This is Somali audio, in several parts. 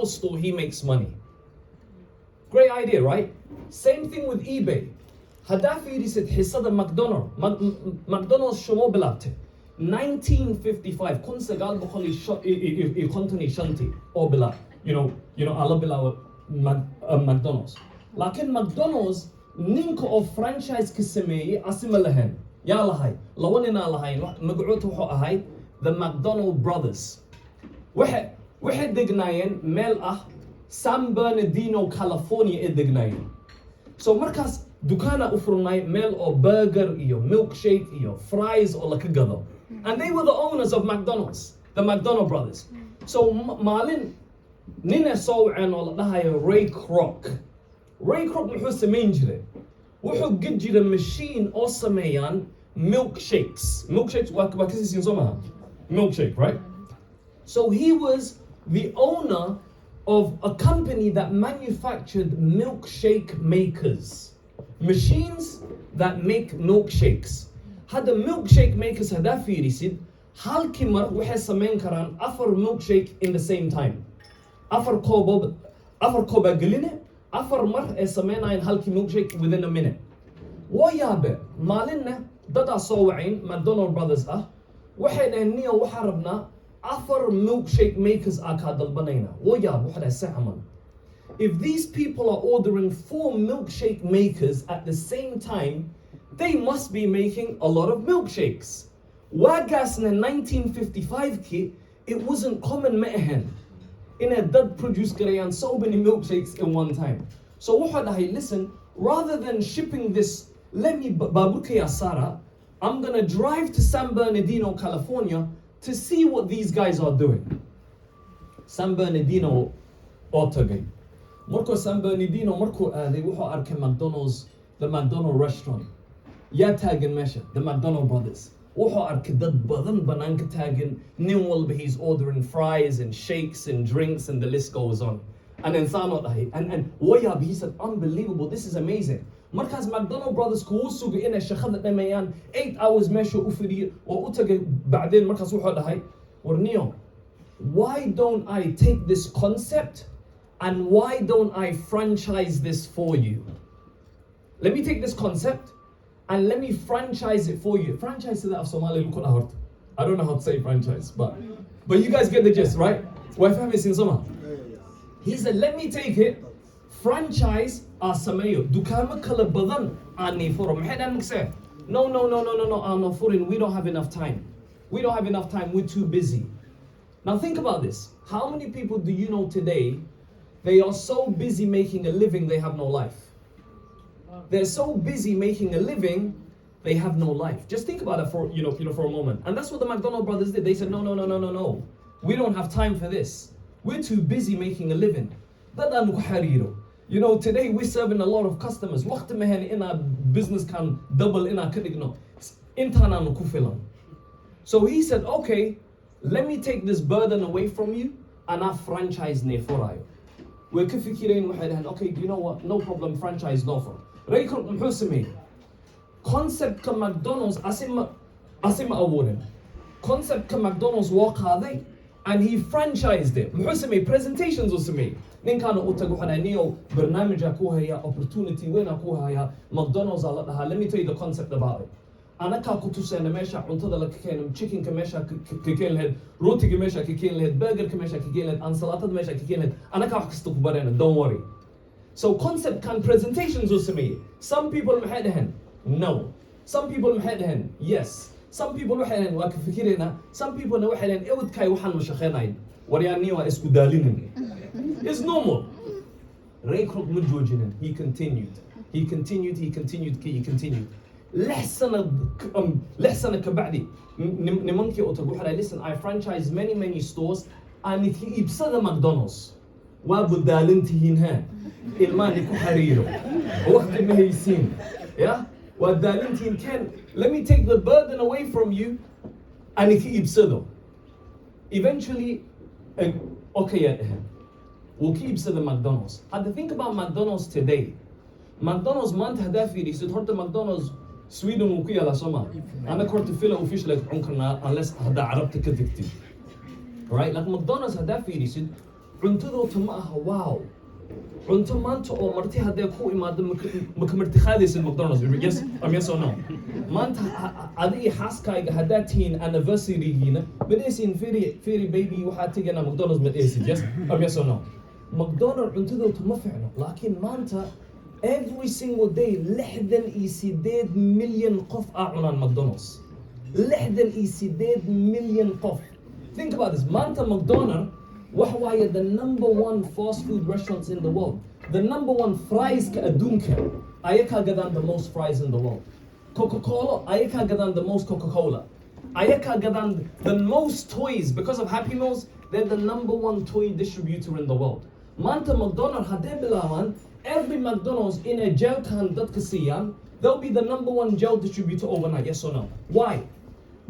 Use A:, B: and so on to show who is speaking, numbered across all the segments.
A: our store, he makes money. Great idea, right? Same thing with eBay. Hadafi said حصة McDonald's شو بلابته 1955 كون سجال بخلي يكونتني شنتي أو بلا you know على بلا McDonald's لكن McDonald's نينكو أو franchise كسمية أسمى لهن يلا هاي لو أننا لهاي مقعود وحق هاي the McDonald brothers واحد دقناين ميل سان برناردينو كاليفورنيا دقناين so مركز دكانة أفرناي ميل أو برجر إيو ميلك شيك إيو فرايز أو لك قدر and they were the owners of McDonald's the McDonald brothers so مالين نينا صوعن ولا لها راي كروك محو سمين جري وحو قد جري ماشين أو سميان milk shakes وكسي سينزومها milk shake right so he was the owner of a company that manufactured milkshake makers machines that make milkshakes هذا milkshake makers هذا في ريسيد هل كمر وحي سمين كران أفر milkshake in the same time أفر كوبا قلنا أفر مر سمين عين هل كي milkshake within a minute ويابا مالنا دادا صوعين ماكدونالد براذرز وحنا هنيا وحربنا أفر milkshake makers أكاد البنينا ويابا وحنا سعمل if these people are ordering 4 milkshake makers at the same time, they must be making a lot of milkshakes. Wagas in 1955 ki, it wasn't common mehen. In a dad produce Korean so many milkshakes in one time. So listen, rather than shipping this, let me babuke Sarah, I'm gonna drive to San Bernardino, California to see what these guys are doing. San Bernardino Autogate. Marco San Bernardino, Marco, they were at McDonald's, the McDonald restaurant. Ya tagging Mesha, the McDonald brothers. Wuxuu arkay dad badan banaanka taagan nin walba he's ordering fries and shakes and drinks and the list goes on. And then Sanot and Wayab, he said, unbelievable, this is amazing. Markaas McDonald brothers kuu suga inay shaqada dhameeyaan 8 hours meesha u fadhiyo oo u tagay bacdeen markaas wuxuu dhahay warniyo, why don't I take this concept and why don't I franchise this for you? Let me take this concept and let me franchise it for you. Franchise to that of Somali, I don't know how to say franchise, but you guys get the gist, right? Why family in Soma? He said, let me take it, franchise Samayo. Dukama kala badan ani forum. No, I'm not foreign. We don't have enough time. We're too busy. Now think about this. How many people do you know today? They are so busy making a living, they have no life. They're so busy making a living, they have no life. Just think about it for for a moment. And that's what the McDonald brothers did. They said, no. We don't have time for this. We're too busy making a living. You know, today we're serving a lot of customers. In our business can double in our kadigno. So he said, okay, let me take this burden away from you and I franchise ne for you. We're okay, you know what? No problem, franchise no for. Raykot Mhusimi. Concept ka McDonald's asima awarded. Concept ka McDonald's walk hadi and he franchised it. Mhusimi presentations usimi. Ninkana utagu hananiyo barnamij akuha ya opportunity win akuha ya McDonald's ala. Let me tell you the concept about it. Anaka kutusa na mesha untada la kikenem chicken kamesha kikeen head roti kamesha kikeen head burger kamesha kikeen head and salata kamesha kikeen head anaka hakistuk barena, don't worry. So concept can presentations usimi. Some people mahadahan no. Some people mahadahan yes. Some people mahadahan wa kafikirina. Some people na wahadan ewd kay waxan mashaqeynay. Wariyani wa isku dalinin. It's normal. Raykot mujojinin. He continued. Listen kabadi. Nimanki otagu listen, I franchise many stores and it ibsada McDonald's. Wabu dalintihin ha. Ilmani ku hariro. Waqti mahaysin. Yeah? Wa dalintihin can. Let me take the burden away from you and it ibsado. Eventually okay we'll keep the McDonald's. Had to think about McDonald's today. McDonald's month hadafi is to McDonald's Sweden وكيا لا سما أنا كنت فيلا وفيش لك عنكرنا unless هذا عربت كذكتي right like McDonald's هذا في ريسد cuntadooda ma aha wow cunto maanta oo marti haddee ku imaado maka marti qaadaysid McDonald's yes yes or no maanta adiga xaaskayga haddaad tihiin anniversarygiina madaysiin fairy baby waxaad teganaa McDonald's madaysid yes yes or no McDonald's cuntadooda ma fiicno laakiin maanta every single day 68 million qof cunaan McDonald's 68 million qof think about this maanta McDonald's why are the number one fast food restaurants in the world? The number one fries ka adunka. Ayaka gadan the most fries in the world. Coca-Cola, ayaka gadan the most Coca-Cola. Ayaka gadan the most toys because of Happy Meals. They're the number one toy distributor in the world. Manta McDonald's hade bilawan. Every McDonald's in a gel can dat kasiyan. They'll be the number one gel distributor overnight. Yes or no? Why?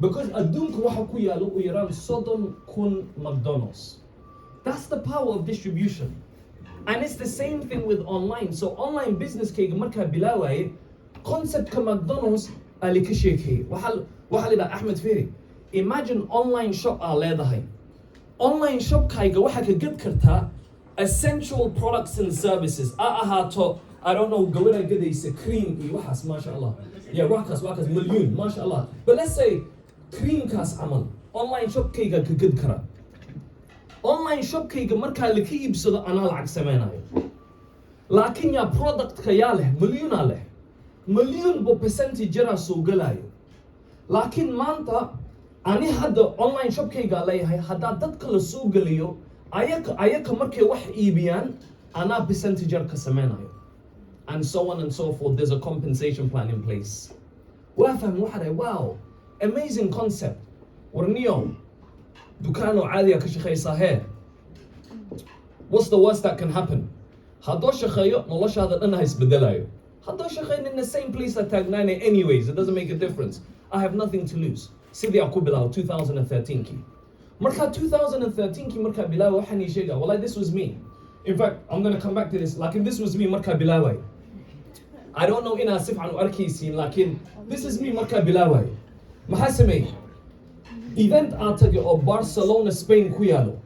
A: Because adunka waxa ku yalo u yaran sodon kun McDonald's. That's the power of distribution. And it's the same thing with online. So online business kayga marka bilaway concept ka McDonald's ali ka sheekay. Waxa la Ahmed Firi. Imagine online shop leedahay. Online shop kayga waxa ka gad kartaa essential products and services. Ahaato I don't know gawada gadaysa cream iyo waxaas mashallah. Yeah, waxaas million mashallah. But let's say cream kaas amal. Online shop kayga ka gad kara. Online shop kayga marka la ka iibsado ana lacag sameeynayo laakiin ya product ka yaa leh million bo percentage jara soo galayo laakiin maanta ani hadda online shop kayga leeyahay hadda dadka la soo galiyo ayaka markay wax iibiyaan ana percentage ka sameeynayo and so on and so forth. There's a compensation plan in place. Wow, amazing concept. Warniyo Dukano عادية كشخيصة هي. What's the worst that can happen? هادو شخيو والله شهادة أنا هيسبدلايو. هادو شخيو in the same place at tag 9 anyways. It doesn't make a difference. I have nothing to lose. Sidi Akubilao 2013 ki. Marka 2013 ki marka bilawa wahani shega. Wallahi this was me. In fact, I'm gonna come back to this. Lakin this was me marka bilawa. I don't know ina sif anu arkisi. Lakin this is me marka bilawa. Mahasimi. Event atage oo Barcelona Spain ku yaalo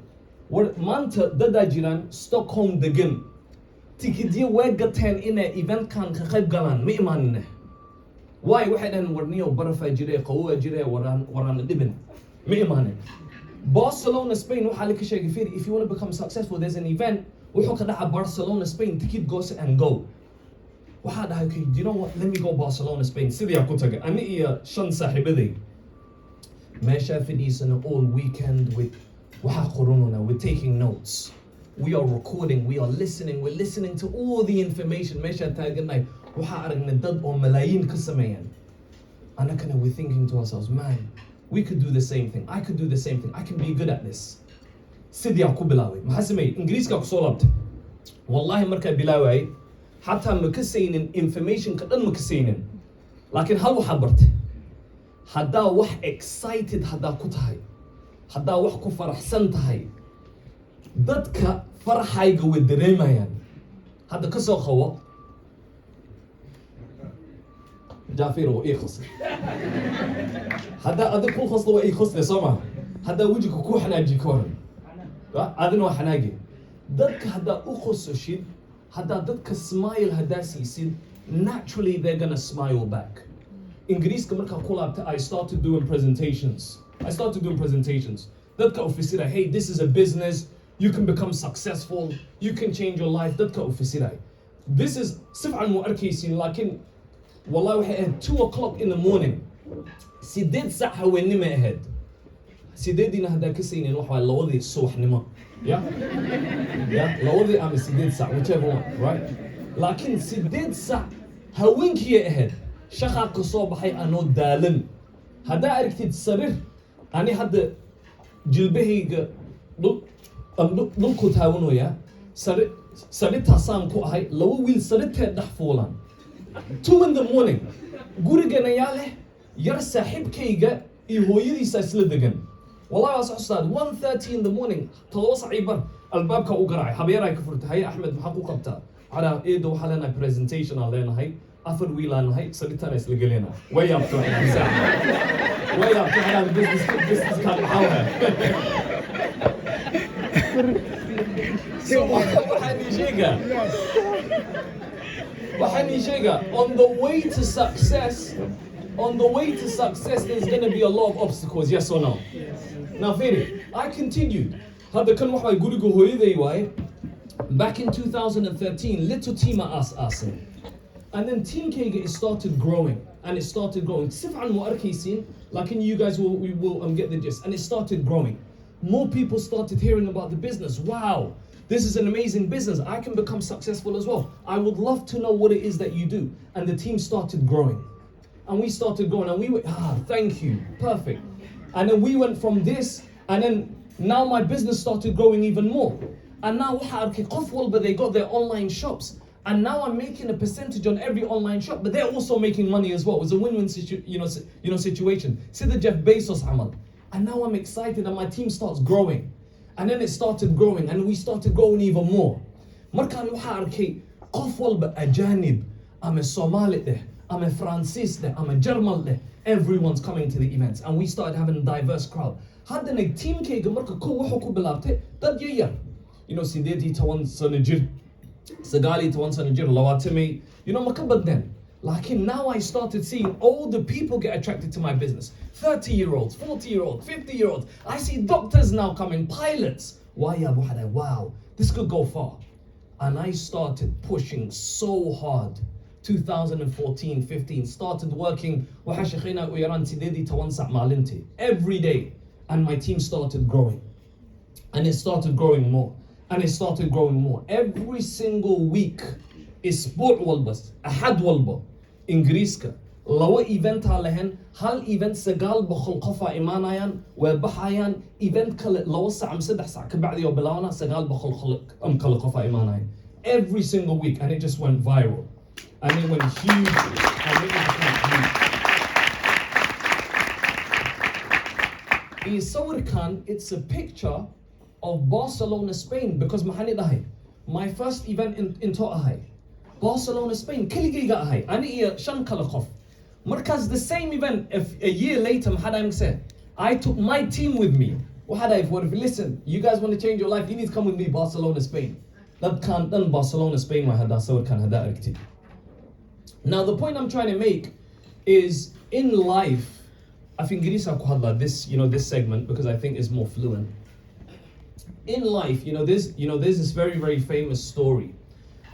A: war maanta dada jiraan Stockholm degan tikidyo way gateen inay event kan ka qayb galaan ma imaanina why waxay dhahan warniyo barafa jirey qawo jirey waraan dhibin ma imaanin Barcelona Spain waxa la ka sheegay fiir if you want to become successful there's an event wuxuu ka dhaca Barcelona Spain ticket goes and go waxa dhahay okay you know what let me go Barcelona Spain sidii ku tagay ani iyo shan saaxiibaday Mesha Fidisana all weekend with we're taking notes. We are recording, we are listening, we're listening to all the information. Mesha Taganai, Dad or Malayin Kasamayan. And we're thinking to ourselves, man, we could do the same thing. I could do the same thing. I can be good at this. Sidi Akubilawi. Mahasime, English ka solabt. Wallahi marka bilawi, hatta makasainin information kadan makasainin. Lakin hal habart. Haddaa wax excited haddaa ku tahay haddaa wax ku faraxsan tahay dadka farxayga way dareemayaan hadda ka soo qawo Jaafir oo ikhos hadda adig ku khosdo way ikhos leesoma hadda wajiga ku xanaaji koran adina wax xanaagi dadka hadda u khososhid hadda dadka smile hadda siisid naturally they're going to smile back. English marka kulabta I started doing presentations. Dadka ofisira, hey, this is a business. You can become successful. You can change your life. Dadka ofisira. This is sif'an mu arkaysin lakin wallahi waxay ahayd 2 o'clock in the morning. Sideed sac haweenimo ahayd. Sideedina hadda ka saynin wax waa lawadii subaxnimo. Yeah? Lawadii ama sideed sac whichever one, right? Lakin sideed sac haweenkii ahayd. Shaqa ka soo baxay anoo daalan hada aragtid sarir ani hadda jilbahayga dhulku taawanaya sarirta saan ku ahay laba wiil sarirteed dhex fuulan 2 in the morning gurigana yaa leh yar saaxiibkayga iyo hooyadiisa isla degan wallahi waa saxsaad 1:30 in the morning todoba saciiban albaabka u garaacay habeeray ka furtay Ahmed maxaa ku qabtaa ala eedo waxa leenahay presentation aan leenahay afar wiilaan nahay sabitana isla galena way up to business kan maxaa On the way to success, there's going to be a lot of obstacles, yes or no? Now, Fede, I continued. Back in 2013, little team at us, and then Team Kega started growing, and it started growing. Like in you guys will get the gist, and it started growing. More people started hearing about the business. Wow, this is an amazing business. I can become successful as well. I would love to know what it is that you do. And the team started growing, and we started growing, and we went, thank you, perfect. And then we went from this, and then now my business started growing even more. And now but they got their online shops. And now I'm making a percentage on every online shop, but they're also making money as well. It's a win-win situation. See the Jeff Bezos amal. And now I'm excited, and my team starts growing. And then it started growing, and we started growing even more. Markan waxa arkay qof walba ajanib, I'm a Somali there, I'm a Francis there, I'm a German there. Everyone's coming to the events, and we started having a diverse crowd. Haddana team kayga marka ko wuxuu ku bilaabtay dad yar. Sideedii 10 sano jir, sagaali 10 sano jir, lawatimi, ma ka badneen. Like now I started seeing older people get attracted to my business. 30-year-olds, 40-year-olds, 50-year-olds. I see doctors now coming, pilots. Wow, this could go far. And I started pushing so hard. 2014, 15, started working every day. And my team started growing. And it started growing more. And it started growing more. Every single week, اسبوع والبس احد والبا انجريسكا لو ايفنت عليهن هل ايفنت سجال بخلقفا ايمانايان وبحايان ايفنت كل لو ساعه مسدح ساعه كبعد يوم بلاونا سجال بخلق خلقفا ايمانايان every single week, and it just went viral, and it went huge, and it went huge. It's a picture of Barcelona, Spain, because my first event in To'ahai, Barcelona, Spain, Kiligiga, and Shankalakov. Markaz, the same event, if a year later, I took my team with me. Listen, you guys want to change your life, you need to come with me, Barcelona, Spain. That can't done Barcelona, Spain, now the point I'm trying to make is, in life, I think this, this segment, because I think it's more fluent. In life, there's this very, very famous story,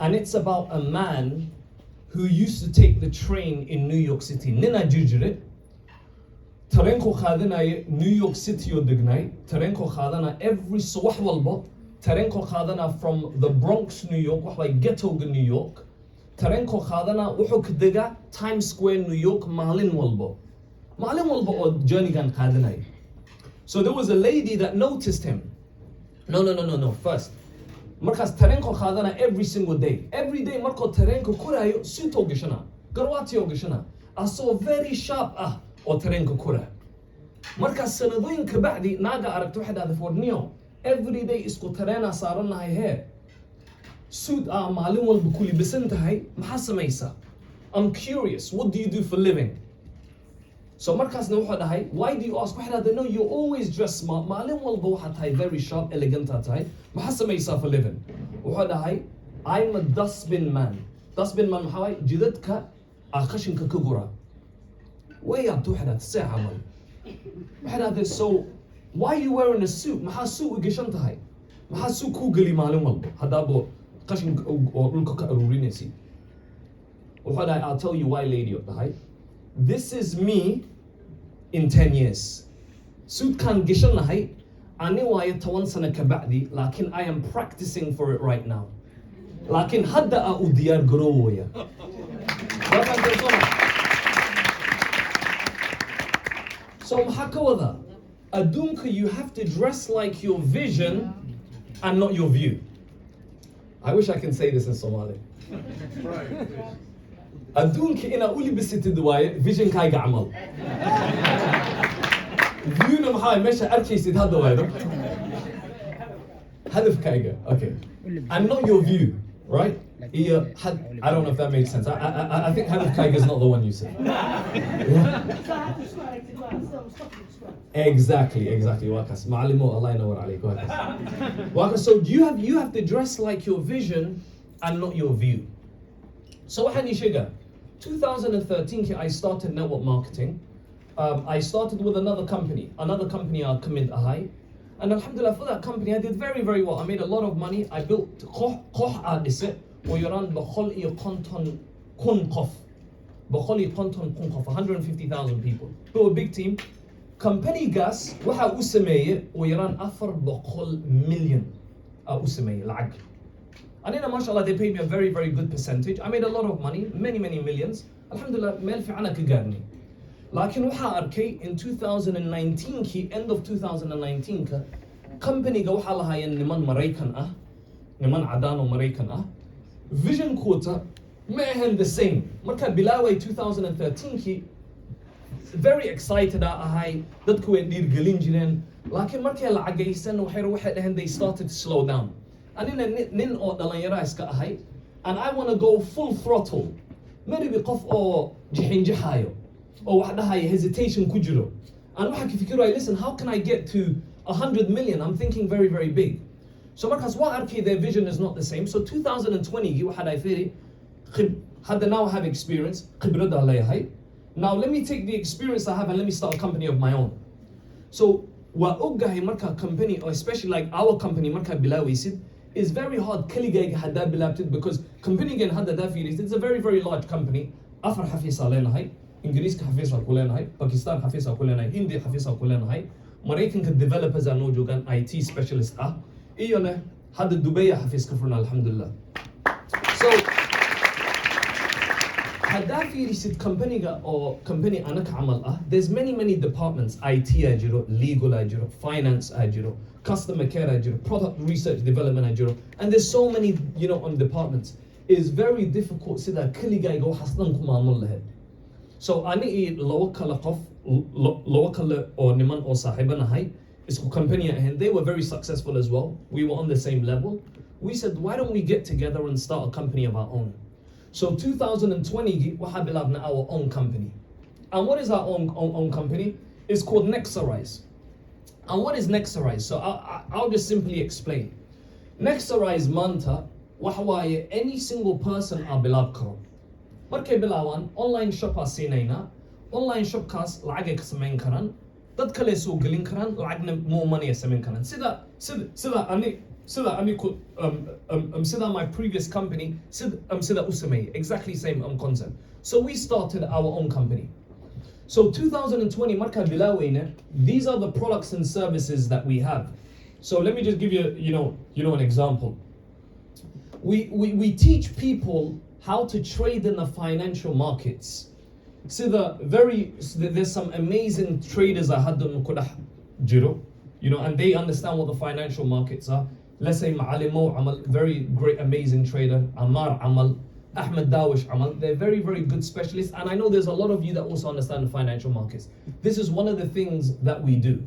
A: and it's about a man who used to take the train in New York City. Nina Jujure, Tarenko Khadana, New York City Odignai, Tarenko Khadana every Swah Walbot, Tarenko Khadana from the Bronx, New York, like Ghetto, New York, Tarenko Khadana, Uhuk Dega, Times Square, New York, Malin Walbo or Journey Gan Khadana. So there was a lady that noticed him. No. First, Marcas Tarenko Khadana every single day. Every day, Marco Tarenko Kurayo, Suto Gishana, Garwatio Gishana. I saw very sharp or Tarenko Kura. Marcas Sanadin Kabadi, Naga Araktuhada the Fornio. Every day is Kotarena Sarana hair. Suit Malin will Bukuli Besentahai, Mahasamaisa. I'm curious, what do you do for living? So Marcas Nawhadahai, why do you ask? They know you always dress smart. Malin will go hatai, very sharp, elegant hatai. Mahasamaisa for living. Wahadahai, I'm a dustbin man. Dustbin man Hawaii, Jidatka, Akashinka Kugura. Way up to Hadat Sehamal. So why are you wearing a suit? Mahasu Gishantai. Mahasu Kugli Malin Hadabo Kashin or Ulkoka Urinesi. I'll tell you why, lady of the high. This is me in 10 years. Suit kan gishan nahay, ani waya tawan sana kabadi, lakin I am practicing for it right now. Lakin hadda udiyar groya. So mahakawada, adunka, you have to dress like your vision and not your view. I wish I can say this in Somali. Right. أدونك إنا أولي بست دواية vision كايجا عمل. فيونا محاي ماشى أركي سيد هذا دواية. هدف كايجا, okay. And not your view, right? I don't know if that makes sense. I think هدف كايجا is not the one you said. Yeah? Exactly. Wakas. Ma'alimo, Allah yanawar alayk. Wakas. So you have to dress like your vision and not your view. So what shiga? 2013 I started network marketing. I started with another company I committed a high. And alhamdulillah, for that company I did very, very well. I made a lot of money. I built qoh adise ويران بخلقي قنطن كن قف بخلقي قنطن كن قف 150,000 people. So a big team. Company gas waxa u sameeye ويران أفر بخل million u sameeye العقل. And then mashallah they paid me a very, very good percentage. I made a lot of money, many millions. Alhamdulillah مال في عنا كجارني. لكن waxa arkay in 2019 key end of 2019 ka company ga waxa lahaayeen niman Maraykan ah, niman cadaan oo Maraykan ah. Vision quota ma ahan the same. Marka bilaaway 2013 kii very excited ahay dadku way dhiirgelin jireen laakiin markay lacagaysan waxay dhahan they started to slow down. Anina nin oo dhalinyaro iska ahay and I want to go full throttle. Maybe qof oo jixinjaxayo oo wax dhahay hesitation ku jiro. And waxa ka fikiray listen, how can I get to 100 million? I'm thinking very, very big. So markas waa arkay their vision is not the same. So 2020 waxaad ay fiiri hadda now I have experience khibrada leeyahay. Now let me take the experience I have and let me start a company of my own. So waa ogahay marka company or especially like our company marka bilawaysid is very hard kaligayga hadda bilabtid because company gan hadda da fiirisid it's a very, very large company. Afar xafiisa leenahay, Ingiriiska xafiisa ku leenahay, Pakistan xafiisa ku leenahay, Hindi xafiisa ku leenahay, Maraykanka developers are noo joogan IT specialist ah. إيوه هذا دبي حفيز كفرنا الحمد لله. So هذا في ريسيت company أو company أنا كعمل there's many departments IT أجرو, legal أجرو, finance أجرو, customer care أجرو, product research development أجرو, and there's so many on departments. It's very difficult سيدا كل جاي جو حصلنكم عمل له. So أنا لو كلا قف لو كلا أو نمان أو صاحبنا هاي. It's a company and they were very successful as well. We were on the same level. We said, why don't we get together and start a company of our own? So 2020, we have our own company. And what is our own company? It's called Nexarize. And what is Nexarize? So I'll just simply explain. Nexarize manta, wahawaye any single person are beloved karo. Marke bilawan, online shop sinayna, online shop kas lacag kasamayn karan. dad kale soo gelin karaan lacagna more money samayn karaan sida my previous company sida u sameeyay exactly same concept. So we started our own company. So 2020 marka bilawayna these are the products and services that we have. So let me just give you an example. We teach people how to trade in the financial markets. See there's some amazing traders I had them jiro, and they understand what the financial markets are. Let's say Ma'alimo Amal, very great amazing trader, Amar Amal, Ahmed Amal, they're very, very good specialists, and I know there's a lot of you that also understand the financial markets. This is one of the things that we do.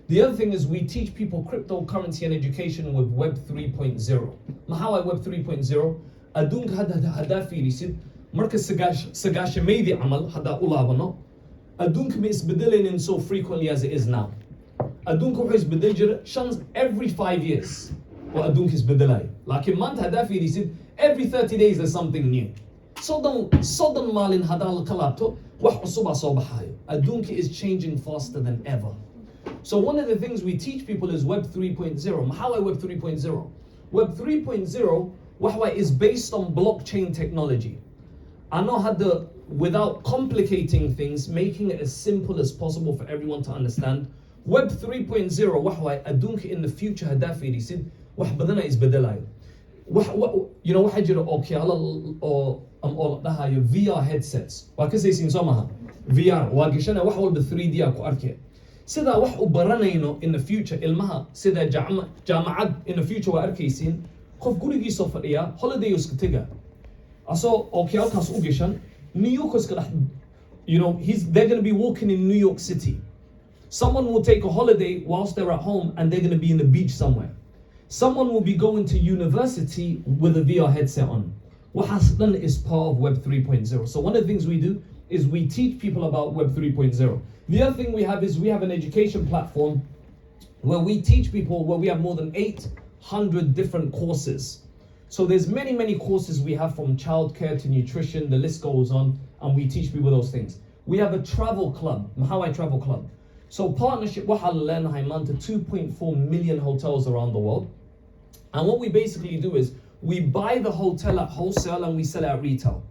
A: The other thing is we teach people cryptocurrency and education with Web 3.0. How Web 3.0? Adunk hadafi risid marka sagaasha maybe amal hada ulabano adunk ma isbedelin so frequently as it is now. Adunk wuxuu isbedel jira shans every 5 years. Wa adunk isbedelay. Laakiin maanta hadafi risid every 30 days there's something new. Sodan malin hada la kalabto wax cusub soo baxayo. Adunk is changing faster than ever. So one of the things we teach people is Web 3.0. How Web 3.0? Web 3.0 is based on blockchain technology. I know how to, without complicating things, making it as simple as possible for everyone to understand. Web 3.0 adunk in the future hadafi risid wax badana isbedelayo. Waxa jira okyala oo all dhahayo VR headsets. Waa ka saysin somaha. VR waa gashana wax walba 3D ku arkay. Sida wax u baranayno in the future ilmaha sida jaamacad in the future waa arkaysiin qof gurigiisa fadhiya holiday iska taga. So okyalkaas u gashan New York is gonna, they're gonna be walking in New York City. Someone will take a holiday whilst they're at home and they're gonna be in the beach somewhere. Someone will be going to university with a VR headset on. What has done is part of Web 3.0. So one of the things we do is we teach people about Web 3.0. The other thing we have is we have an education platform where we teach people, where we have more than 800 different courses. So there's many courses we have, from childcare to nutrition, the list goes on, and we teach people those things. We have a travel club, Mahawai Travel Club. So partnership waxaa la leenahay maanta 2.4 million hotels around the world. And what we basically do is we buy the hotel at wholesale and we sell it at retail.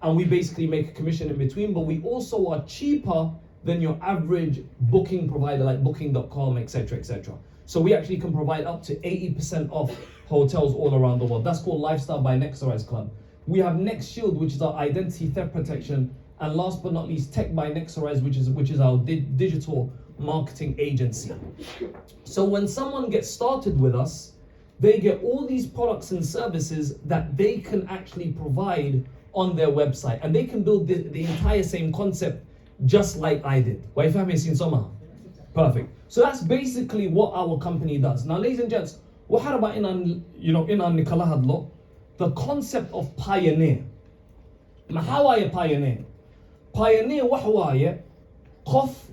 A: And we basically make a commission in between, but we also are cheaper than your average booking provider like booking.com, etc., etc. So we actually can provide up to 80% off hotels all around the world. That's called Lifestyle by Nexarize Club. We have Next Shield, which is our identity theft protection, and last but not least, Tech by Nexarize, which is our digital marketing agency. So when someone gets started with us, they get all these products and services that they can actually provide on their website, and they can build the entire same concept just like I did. Perfect. So that's basically what our company does. Now, ladies and gents, what about in our the concept of pioneer? How are you pioneer? Pioneer wahwaye qof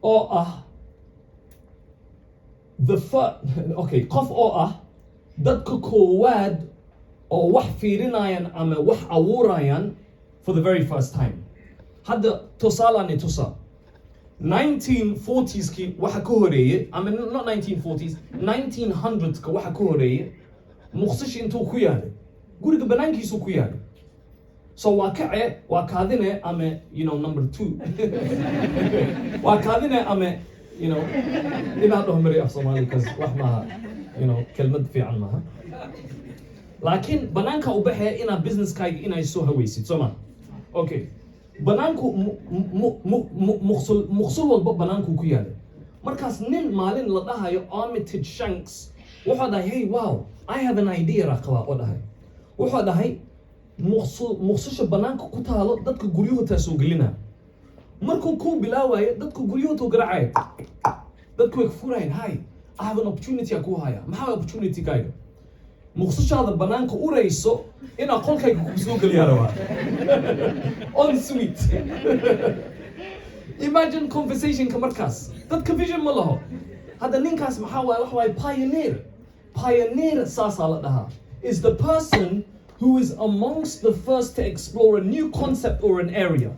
A: oo ah the first, okay, qof oo ah dadka koowaad oo wax fiirinayan ama wax abuurayan for the very first time. Hadda tusaale tusa 1940s ki waxa ka horeeyay, I mean not 1940s, 1900s ka waxa ka horeeyay muqdisho intuu ku yaalay, guriga banaankiisu ku yaalay. So waa kace waa kaadine ama number 2 waa kaadine ama inaad dhaho mari af Soomaali because wax maaha kelmad fiican maaha, laakiin banaanka u baxee inaad businesskaaga inay soo hawaysid Soomaa. Okay, banaanku muqsul walba banaanku ku yaalay. Markaas nin maalin la dhahayo Armitage Shanks wuxuu dhahay, hey wow, I have an idea raqaba oo dhahay. Wuxuu dhahay muqsisho banaanka ku taalo dadka guryahooda soo gelina. Markuu ku bilaawayo dadka guryahooda garaacay. Dadku way furayeen, hi, I have an opportunity ku haya. Maxaa opportunity kayga? Muqsishada banaanka u rayso ina qolkayga ku soo galiyaa rabaa. On suite. Imagine conversation ka markaas. Dadka vision ma laho. Hadda ninkaas maxaa wax way pioneer. Pioneer saasa la dhahaa is the person who is amongst the first to explore a new concept or an area.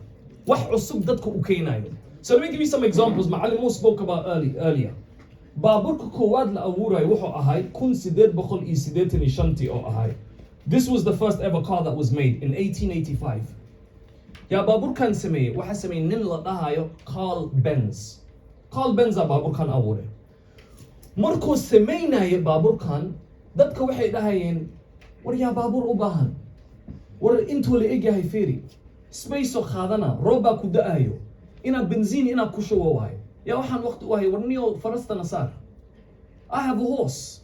A: Wax cusub dadka u keenayo. So let me give you some examples. Macallimo spoke about earlier. Baaburka koowaad la abuuray wuxuu ahay 1885 oo ahay. This was the first ever car that was made in 1885. Ya baaburkan sameeyay waxa sameeyay nin la dhahayo Carl Benz. Carl Benz baaburkan abuuray. Markuu sameeyay baaburkan dadka waxay dhahayeen war yaa baabur u baahan, war intuu la egyahay fiiri, space oo qaadana, rooba ku da'ayo, ina benzin ina ku shubo waay, yaa waxaan waqti u ahay war niyo farasta nasaar. I have a horse.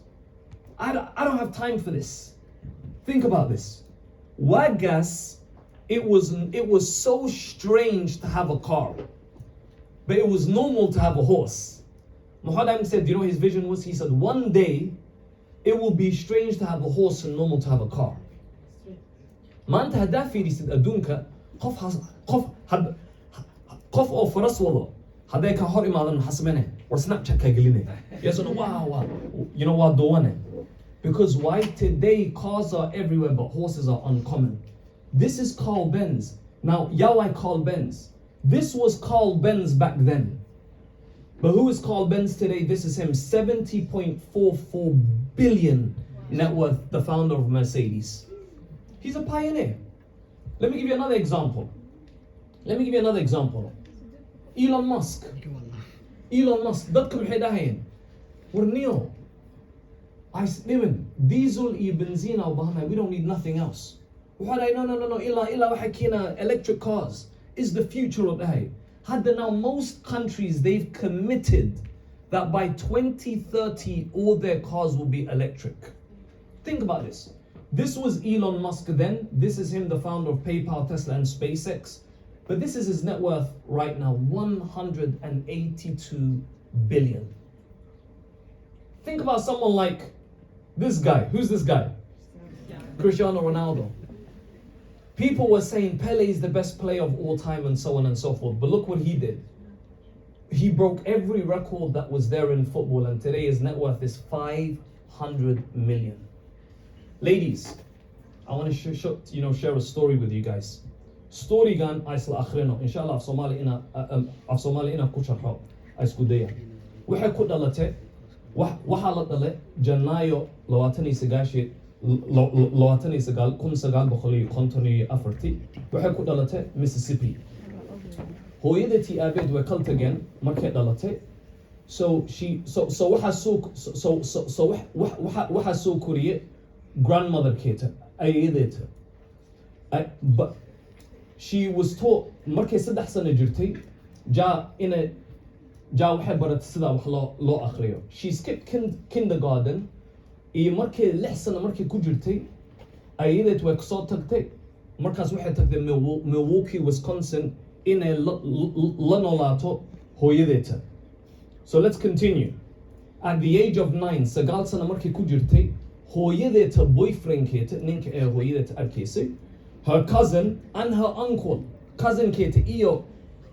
A: I don't have time for this. Think about this. Wagas, it was so strange to have a car, but it was normal to have a horse. Mokhtar said, you know his vision was? He said, one day, it will be strange to have a horse and normal to have a car. Maanta hadaa fiirisid adduunka qof oo faras wado hadday ka hor imaadan maxaa sameynaya war Snapchat ka gelinaya yes or no wow waa duwane. Because why? Today cars are everywhere but horses are uncommon. This is Carl Benz. Now why Carl Benz? This was Carl Benz back then. But who is Carl Benz today? This is him, 70.44 billion net worth, the founder of Mercedes. He's a pioneer. Let me give you another example. Elon Musk. Dadka maxay dhahayeen war niyo diesel iyo benzin u baahanahay, we don't need nothing else. Waxaa dhahay no ilaa waxay keena electric cars is the future of dhahay. Hadda now most countries, they've committed that by 2030 all their cars will be electric. Think about this. This was Elon Musk then. This is him, the founder of PayPal, Tesla, and SpaceX. But this is his net worth right now, 182 billion. Think about someone like this guy. Who's this guy? Cristiano Ronaldo. People were saying Pele is the best player of all time and so on and so forth. But look what he did. He broke every record that was there in football, and today his net worth is 500 million. Ladies, I want to share a story with you guys. Story gan aisla akhrino inshallah Somali ina ku sharxo isku daya. Waxay ku dhalatay waxa la dhalay Janaayo 29 1954 waxay ku dhalatay Mississippi. hooyadatii aabeed way kal tageen markay dhalatay waxa soo koriyay grandmotherkeeta ayadeeta. But she was taught markay 3 sano jirtay ja waxay baratay sida wax loo akhriyo. She skipped kindergarten iyo markay 6 sano markay ku jirtay ayadeed way kasoo tagtay. Markaas waxay tagtay Milwaukee, Wisconsin inay la noolaato hooyadeeta. So let's continue. At the age of 9, 9 sano markay ku jirtay hooyadeeta boyfriendkeeta ninka ee hooyadeeta arkaysay, her cousin and her uncle, cousinkeeta iyo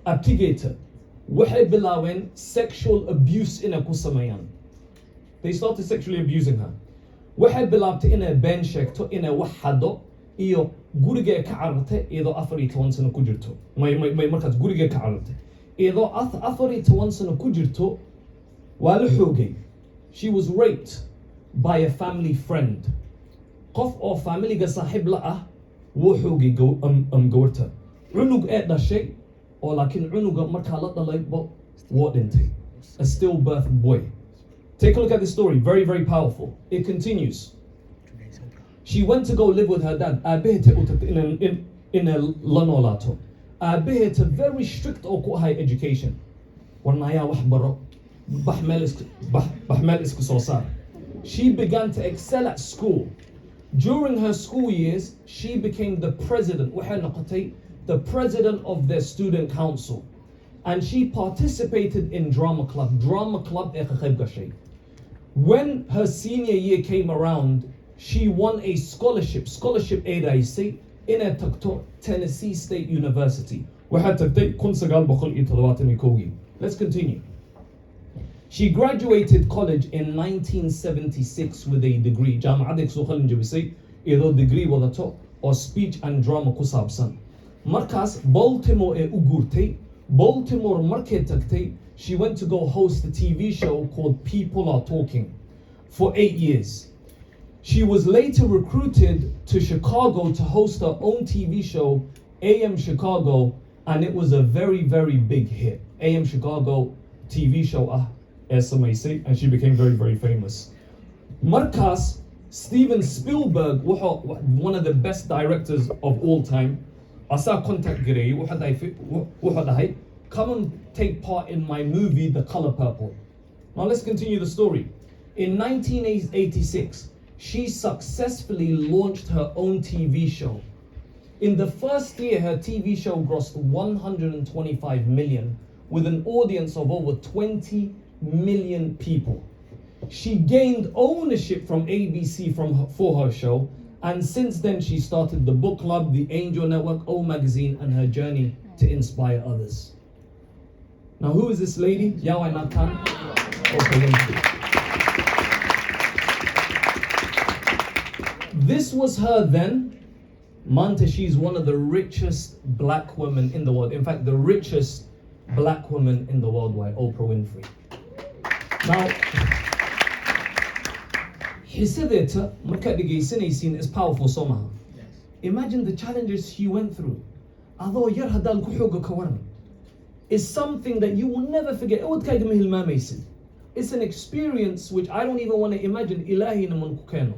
A: abtigeeta waxay bilaaween sexual abuse inay ku sameeyaan. They started sexually abusing her. Waxay bilaabtay inay been sheegto inay wax xado iyo guriga ka carartay iyadoo 14 sano ku jirto. may markaas guriga ka carartay iyadoo 14 sano ku jirto waa la xoogay. She was raped by a family friend. qof oo familiga saaxiib la ah wuu xoogay gawarta. cunug ee dhashay oo laakiin cunuga markaa la dhalay wuu dhintay. A stillbirth boy. Take a look at the story. Very, very powerful. It continues. She went to go live with her dad. Aabaheeta u tagtay in a la noolaato. Aabaheeta very strict oo ku ahay education. Warnaayaa wax baro. Bax meel isku soo saar. She began to excel at school. During her school years, she became the president. Waxay noqotay the president of their student council. And she participated in drama club. Drama club ee ka qayb gashay. When her senior year came around, she won a scholarship aid I say in a Tennessee State University. Waxay tagtay 1971. Let's continue. She graduated college in 1976 with a degree. Jaamacadda soo qalin jabisay iyadoo degree wadato oo speech and drama ku saabsan. Markaas Baltimore ee u guurtay. Baltimore markay tagtay, she went to go host a TV show called People Are Talking for 8 years. She was later recruited to Chicago to host her own TV show, AM Chicago, and it was a very, very big hit. AM Chicago TV show, as some may say, and she became very, very famous. Markas, Steven Spielberg, one of the best directors of all time, asa contact Gray, come and take part in my movie, The Color Purple. Now let's continue the story. In 1986, she successfully launched her own TV show. In the first year, her TV show grossed 125 million with an audience of over 20 million people. She gained ownership from ABC for her show, and since then she started the book club, the Angel Network, O Magazine, and her journey to inspire others. Now who is this lady? Yawai Natan? This was her then. Manta, she's one of the richest black women in the world. In fact, the richest black woman in the world, Oprah Winfrey. Now, Hisadeta Makadigasinaisin is powerful somehow. Imagine the challenges she went through. Although Yarhadal Kuhuga Kawan is something that you will never forget. It's an experience which I don't even want to imagine. Ilahi naman kukeno.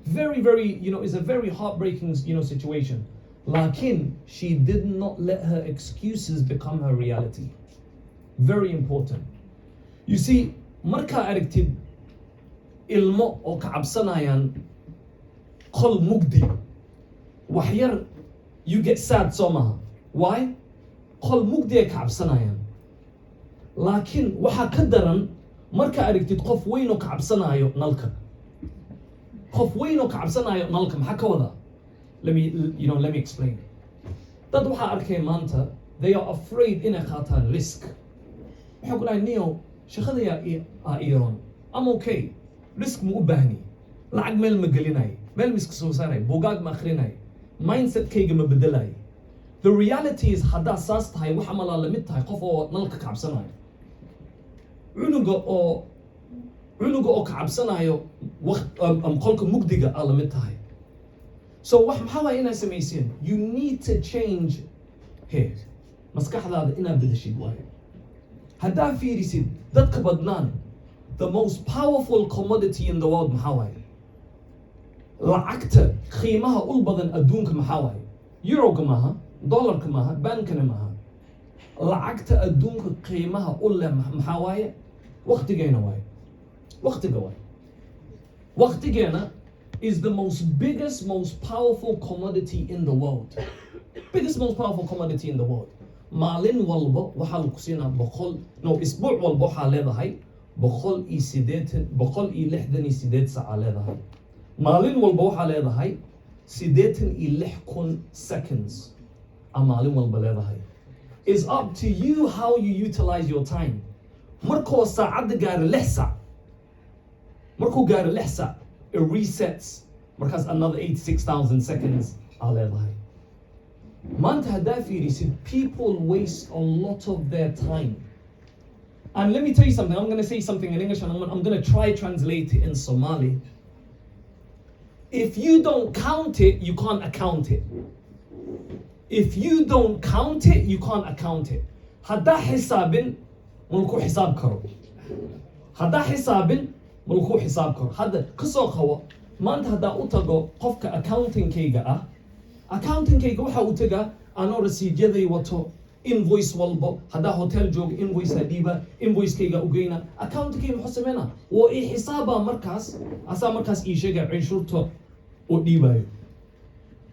A: Very, very, it's a very heartbreaking, situation. Lakin, she did not let her excuses become her reality. Very important. You see, marka aragtid ilmo oo ka cabsanayan qol mugdi waxyar, you get sad somehow. Why? qol mugdi ay ka cabsanayan. Lakin waxa ka daran marka aragtid qof weyn oo ka cabsanayo nalka. qof weyn oo ka cabsanayo nalka maxaa ka wada? let me explain. Dad waxaa arkay maanta, they are afraid inay qaataan risk. Waxay ku dhahay nio shaqadaya iron. I'm okay. Risk ma u baahni. Lacag meel ma gelinay. Meel ma iska soo saaray. Buugaag ma akhrinay. Mindset kayga ma bedelay. The reality is haddaa saas tahay waxa malaa la mid tahay qof oo nalka kacabsanayo. Cunuga oo kacabsanayo qolka mugdiga la mid tahay. So maxaa waay inaa samayseen? You need to change here. Maskaxdaada inaa bedeshid waaye. Haddaa fiirisid dadka badnaan, the most powerful commodity in the world maxaa waaye? Lacagta qiimaha ul badan adduunka maxaa waaye? Euroga maaha, dollarka maaha, bankana maaha. Lacagta adduunka qiimaha ul leh maxaa waaye? Waqtigeena waaye. Waqtiga waaye. Waqtigeena is the biggest, most powerful commodity in the world. Biggest, most powerful commodity in the world. Maalin walba waxaa lagu siinaa isbuuc walba waxaa leedahay 168 saaca leedahay. Maalin walba waxaa leedahay 86,000 seconds. Maalin walba leedahay. It's up to you how you utilize your time. Markuu saacada gaaro 6 saac. Markuu gaaro 6 saac, it resets. Markaas another 86,000 seconds leedahay. Maanta haddaa fiirisid, people waste a lot of their time. And let me tell you something. I'm going to say something in English and I'm going to try translate it in Somali. If you don't count it, you can't account it. If you don't count it, you can't account it. Haddaa xisaabin, malku xisaab karo. Haddaa xisaabin, malku xisaab karo. Hadda kasoo qawo, maanta haddaa u tago qofka accounting-kayga accounting-kayga waxa u tagaa anoo rasiidyaday wato, invoice walbo, haddaa hotel jooga invoice dhiiba, invoice-kayga u geyna. Accounting-kayga muxuu sameynaa? Waa ii xisaaba markaas, asaa markaas ii sheega cinshuurta u dhiibayo.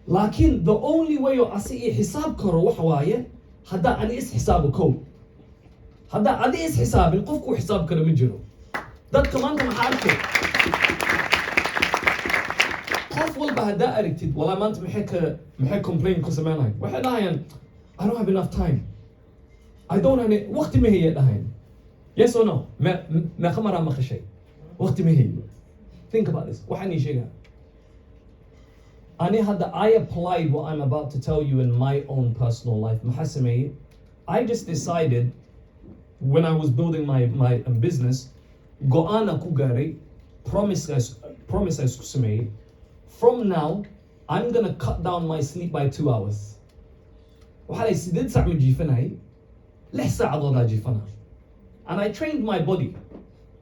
A: Laakiin the only way oo asi ii xisaab karo waxa waaye haddaa ani is xisaabo kow. Haddaa adi is xisaabin qofku xisaab karo ma jiro. Dadka maanta maxaa arkay? Qof walba haddaa aragtid, walaa maanta maxay complain ku sameynayaan? Waxay dhahayaan, I don't have enough time. I don't have waqti ma haya dhahayn. Yes or no? Meeqa maraa maqashay? Waqti ma hayo. Think about this. Waxaan ii sheegaa. I applied what I'm about to tell you in my own personal life. I just decided when I was building my business, go'ana ku gaaray, promise ku sameeyay. From now, I'm going to cut down my sleep by 2 hours. Waxaa lay 8 saac ma jiifanay, 6 saacadood aa jiifana. And I trained my body.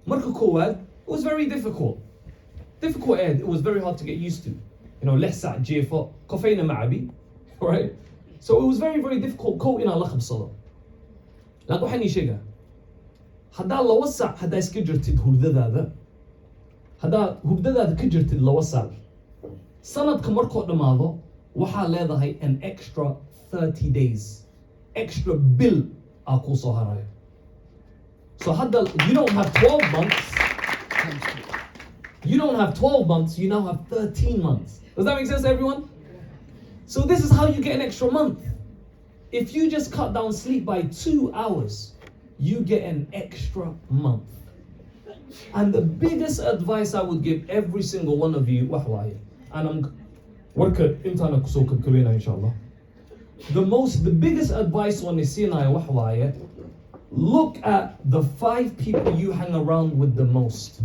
A: Marka koowaad, it was very difficult. It was very hard to get used to. 6 saac jiifo, kofeena ma cabi, right? So it was very, very difficult kow inaan la qabsado. Laakiin waxaan ii sheegaa, haddaa 2 saac haddaa iska jirtid hurdadaada, haddaa hurdadaada ka jirtid 2 saac, sanadka markuu dhamaado waxaa leedahay an extra 30 days. Extra bill aa kuu soo harayo. So hadda you don't have 12 months. You don't have 12 months, you now have 13 months. Does that make sense to everyone? So this is how you get an extra month. If you just cut down sleep by 2 hours, you get an extra month. And the biggest advice I would give every single one of you, and I'm working internet so inshallah. The biggest advice on the look at the 5 people you hang around with the most.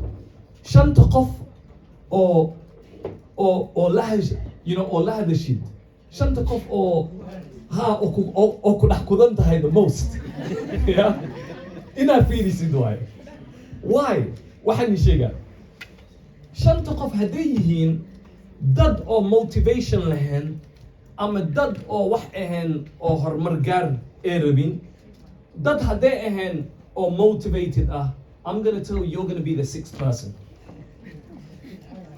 A: Shanta qof or lahaj, or lahadashid. Shanta qof or ku dhax kudan tahay the most. Yeah. Ina fiirisid waay. Why? Waxaan ii sheegaa. Shanta qof hadday yihiin dad oo motivation lahayn ama dad oo wax ahayn oo horumar gaar ee rabin, dad hadday ahayn oo motivated I'm going to tell you, you're going to be the 6th person.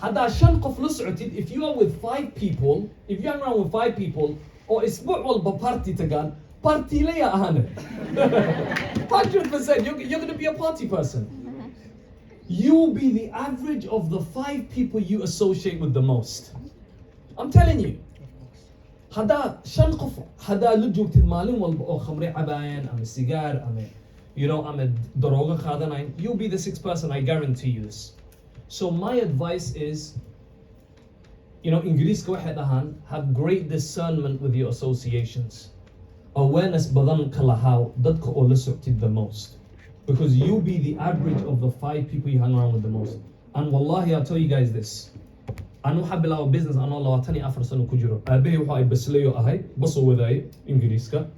A: Haddaa 5 qof la socotid, if you are with 5 people, if you hang around with 5 people, oo isbuuc walba party tagaan, partylaya ahane. 100%, you're going to be a party person. You will be the average of the 5 people you associate with the most. I'm telling you. هذا شن قف هذا لجوك تدمالين والبقى خمري عباين أم السيجار أم أم دروغة خادنين. You'll be the sixth person, I guarantee you this. So my advice is, إنجليز كواحد أهان, have great discernment with your associations. Awareness badan kalahaw dadka oo la soctid the most, because you'll be the average of the 5 people you hang around with the most. And wallahi, I'll tell you guys this. أنا حاب لو business أنا الله تاني أفر سنة كجرو. أبيه وحاي بس ليو أهاي بس وذاي إنجليز كا.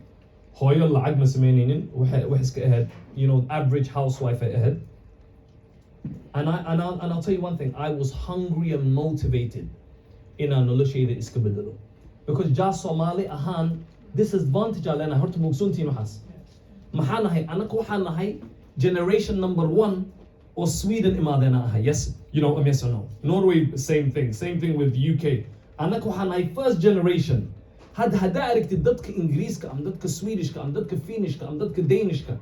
A: هاي الله عقم سمينين وحس كأهد. Average housewife أهد. And I'll tell you one thing. I was hungry and motivated in an negotiated iskabedelo, because ja Somali ahan disadvantage alena horta mugsunti nuhas. Maxaan nahay anaka waxaan nahay generation number 1 or Sweden imaadena ahay. Yes, yes or no. Norway, same thing with UK. Anaka waxaan nahay first generation. Had aragtid dadka Ingiriiska am dadka Swedishka am dadka Finishka am dadka Danishka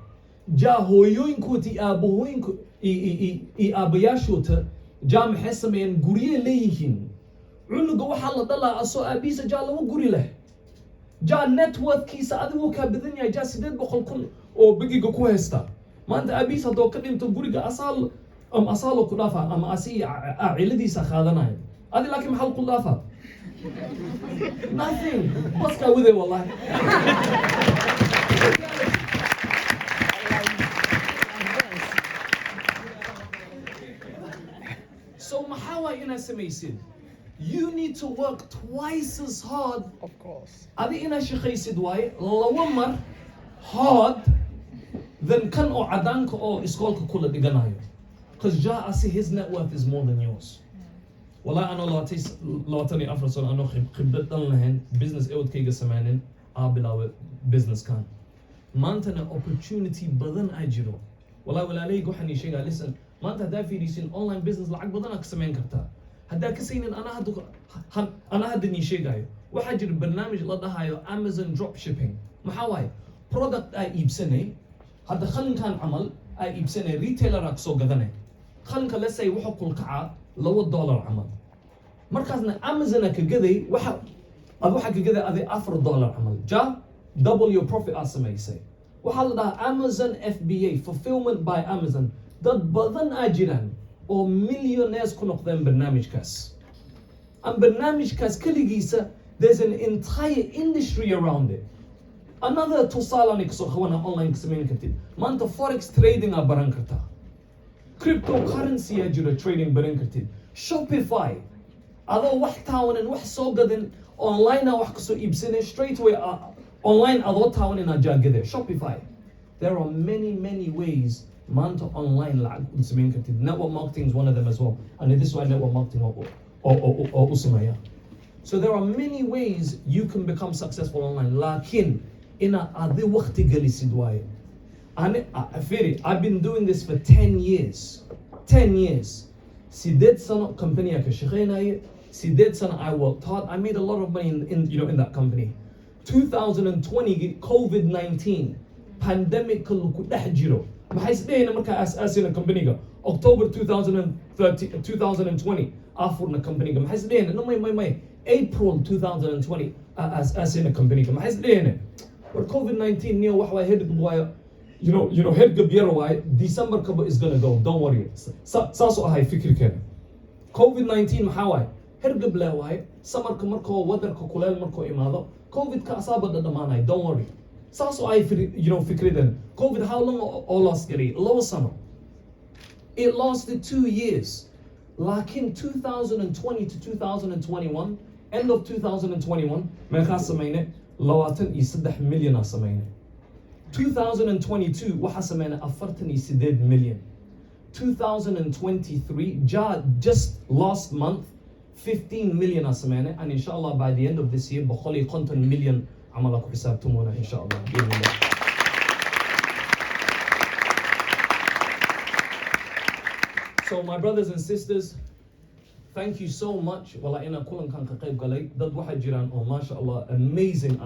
A: ja hooyooyinkooti aabahooyinku i aabayaashoota ja maxay sameeyeen gurye leeyihiin. cunuga waxaa la dhalaa asoo aabiisa ja laba guri leh. ja networkkiisa adigu ka badan yahay ja 800,000 oo bigiga ku haysta. maanta aabiisa hadoo ka dhinto guriga asaalo ku dhaafa ama asi ciladiisa qaadanaya. adi laakiin maxaa ku dhaafa? Nothing. What's going with it, wallahi? So, mahawa ina samaysid. You need to work twice as hard.
B: Of course.
A: Adi ina shaqaysid waay lawamar hard than kan oo cadanka oo iskoolka kula dhiganayo. Because ja asi his net worth is more than yours. والله أنا لو تاني أفرس أنا خبرت لهن business أود كيجا سمعنين قابل business كان ما أنت opportunity بدن أجرو والله ولا ليه جوحني شيء قال listen ما أنت هدا في ريسين online business لعق بدن أكسمين كرتا هدا كسين أنا هدني شيء قايو واحد جرب برنامج لده هايو Amazon drop shipping محاواي product أي بسنة هدا خلن كان عمل أي بسنة retailer أكسو قذنة خلن كان لسه يوحو كل قاعة لو $1 عمل مركزنا امازون كجدي waxa كجدي ادي $4 عمل جا double your profit as may say وحال ده Amazon FBA fulfillment by Amazon dad badan ajiran oo millionaires ku noqdeen barnaamijkaas am barnaamijkaas kaligiisa there's an entire industry around it. Another tusaalanik soo xawana online kasmeyn kartid maanta forex trading a baran kartaa cryptocurrency ajira trading baran kartid Shopify adoo wax taawanan wax soo gadan online wax ka soo iibsanay straight away online adoo taawanan ajagade Shopify. There are many ways maanta online lacag u sameyn kartid. Network marketing is one of them as well, and this is why network marketing or usamaya. So there are many ways you can become successful online. Lakin ina adi waqti galisid waaye. I've been doing this for 10 years. 10 years. Sided sana company ka shaqeynay. Sided sana I worked hard. I made a lot of money in that company. 2020 COVID-19 pandemic kullu ku dhex jiro. Maxay isdheeyna marka aasina company ga October 2020 afurna company ga maxay isdheeyna no may April 2020 aasina company ga maxay isdheeyna war COVID-19 niyo wax way head buaya head gabiyar way December kaba is going to go, don't worry. Saaso ahay fikirkeena COVID-19 maxaa way head gabla way samarka markoo wadarka kuleel markoo imaado COVID ka asaabada dhamaanay, don't worry. Saaso ahay fikridan COVID how long all last gari low summer it lasted 2 years. Lakin 2020 to 2021 end of 2021 meeqa sameeyne 23 milyan sameeyne 2022 waxa sameeyna 48 million. 2023 just last month 15 million sameeyna, and inshallah by the end of this year بخلي 50 million عملا ku xisaabtumuna inshallah biidhnillah. So my brothers and sisters, thank you so much. Wala ina kulan kan ka qayb galay dad waxa jiraan oo masha Allah amazing